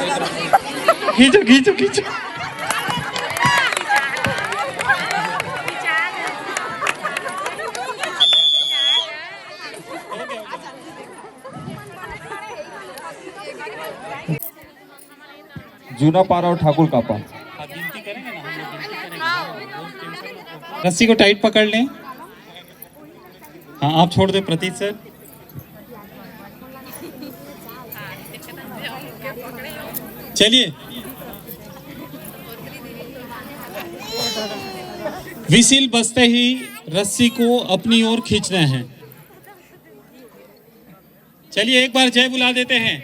खींचो खींचो खींचो। जूना पारा और ठाकुर कापा। रस्सी को टाइट पकड़ लें। हाँ आप छोड़ दे प्रतीत सर। चलिए विसिल बजते ही रस्सी को अपनी ओर खींचना है। चलिए एक बार जय बुला देते हैं।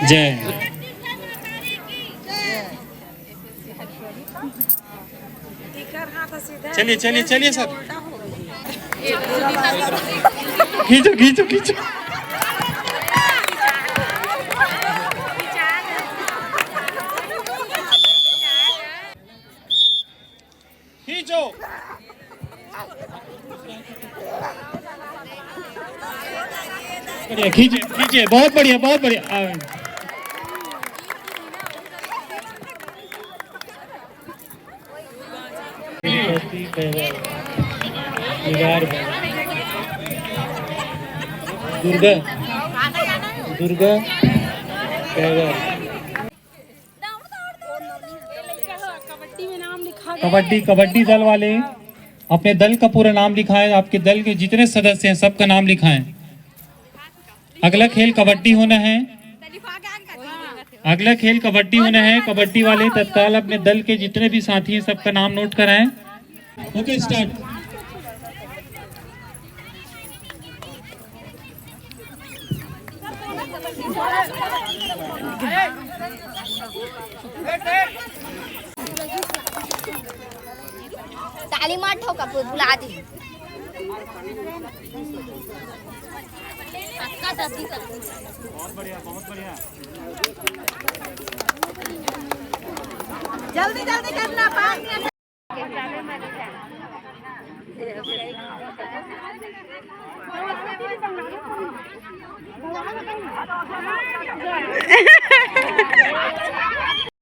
जय। चलिए चलिए चलिए सर। खींचो खींचो खींचो। खींचो। बढ़िया खींचे खींचे बहुत बढ़िया बहुत बढ़िया। दुर्गा दुर्गा कबड्डी कबड्डी दल वाले अपने दल का पूरा नाम लिखाएं। आपके दल के जितने सदस्य हैं सबका नाम लिखाएं। अगला खेल कबड्डी होना है। अगला खेल कबड्डी होना है। कबड्डी वाले तत्काल अपने दल के जितने भी साथी हैं सबका नाम नोट कराएं। Okay start. ताली मार ठोका बुला दी। बहुत बढ़िया बहुत बढ़िया। जल्दी जल्दी करना पास।